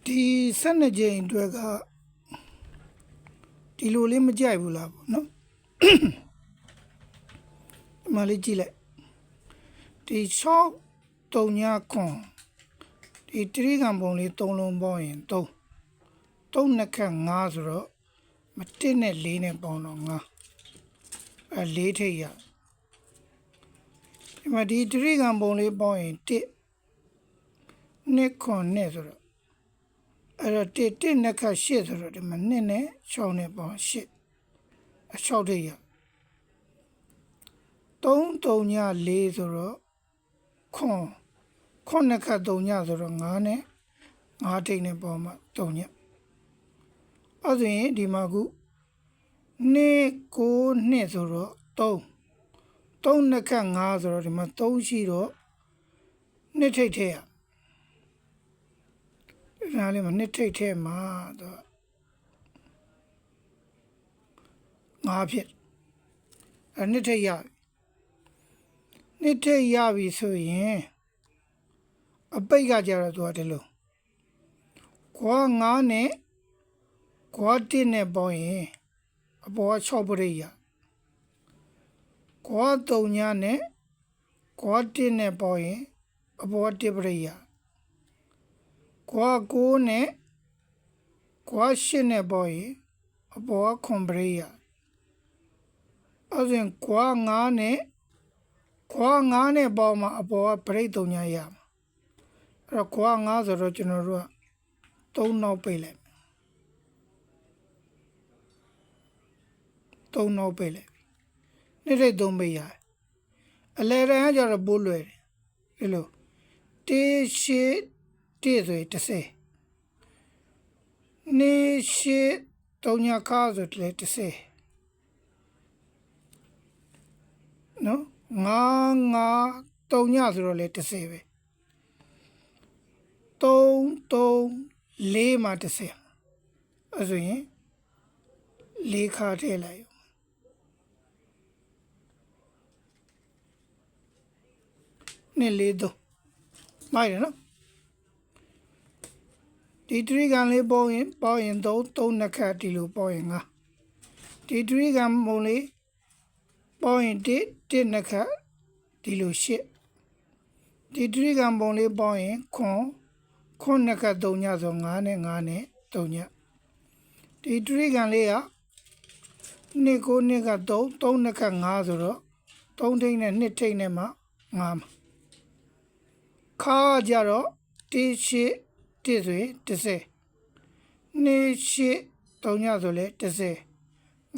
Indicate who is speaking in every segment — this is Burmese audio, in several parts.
Speaker 1: ဒီ12ကြိမ်အတွက်ကဒီလိုလေးမကြိုက်ဘူးလားပေါ့နော်ဒီမှာလေးကြည့်လိုက်ဒီ6 3ညခွန်ဒီတရိကံပုံလေး3လုံးပေါင်းရင်3နှစ်ခက်5ဆိုတော့မ1နဲ့4နဲ့ပေါင်းတော့54ထိပ်ရဒီမှာဒီတရိကံပုံလေးပေါင်းရင်1နှစ်ခွန်နဲ့ဆိုတော့အဲ့တော့1နှစ်ခက်8ဆိုတော့ဒီမှာ2နဲ့6နဲ့ပေါင်း86ထိပ်ရ3 3ည4ဆိုတော့ခွန်နှစ်ခက်3ညဆိုတော့5နဲ့5ထိပ်နဲ့ပေါင်းမှ3ညအဲ့ဆိုရင်ဒီမှာခု2 9 2ဆိုတော့3နှစ်ခက်5ဆိုတော့ဒီမှာ3ရှိတော့2ထိပ်ထဲရဒါလေးမှာ2ထိပ်ထဲမှာတော့5ဖြစ်2ထိပ်ရပြီ2ထိပ်ရပြီဆိုရင်အပိတ်ကကြတော့သူကဒီလိုခွာ9နဲ့ခွာ1နဲ့ပေါင်းရင်အပေါ်က6ပရိတ်ရခွာ3ညနဲ့ခွာ1နဲ့ပေါင်းရင်အပေါ်က1ပရိတ်ရခွာ9နဲ့ခွာ8နဲ့ပေါင်းရင်အပေါ်က9ပရိတ်ရအဲ့ဒါခွာ9နဲ့ပေါင်းမှအပေါ်ကပရိတ်3ညရမှာအဲ့တော့ခွာ9ဆိုတော့ကျွန်တော်တို့က3နောက်ပိတ်လိုက်3နောက်ပိတ်လိုက်နေ့ထိပ်3ပိတ်ရတယ်အလဲတန်းကကျတော့ပိုးလွယ်တယ်ဒီလို1 8 1ဆိုရင်10နေ့8 3ညခါဆိုတယ်10နော်9 3ညဆိုတော့လေ10ပဲ3 4မှာ10အဲ့ဆိုရင်4ခါထည့်လိုက်နဲ့4 3မိုက်တယ်နော်ဒီတရိကံလေးပေါင်းရင်3နှစ်ခါဒီလိုပေါင်းရင်5ဒီတရိကံပုံလေးပေါင်းရင်1နှစ်ခါဒီလို8ဒီတရိကံပုံလေးပေါင်းရင်ခွန်နှစ်ခါ3ညဆို5နဲ့3ညဒီတရိကံလေးက2 9 2က3နှစ်ခါ5ဆိုတော့3ထိပ်နဲ့2ထိပ်နဲ့မှ5မှာခါကြတော့1 8 1ဆိုရင်10 2 8 3ညဆိုလဲ10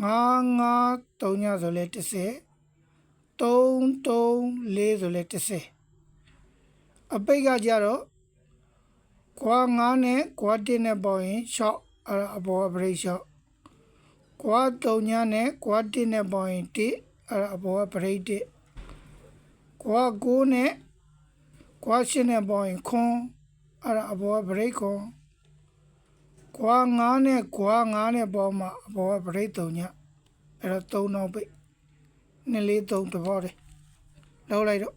Speaker 1: 5 3ညဆိုလဲ10 3 4ဆိုလဲ10အပိတ်ကကြတော့ခွာ9နဲ့ခွာ1နဲ့ပေါင်းရင်6အဲ့အပေါ်ပရိတ်6ခွာ3ညနဲ့ခွာ1နဲ့ပေါင်းရင်1အဲ့အပေါ်ပရိတ်1ခွာ9နဲ့ခွာ8နဲ့ပေါင်းရင်ခွန်အဲ့အပေါ်ပရိတ်ခွန်ခွာ9နဲ့ခွာ9နဲ့ပေါင်းမှအပေါ်ပရိတ်3ညအဲ့တော့3နောက်ပိတ်2 4 3တဘောတယ်လောက်လိုက်တော့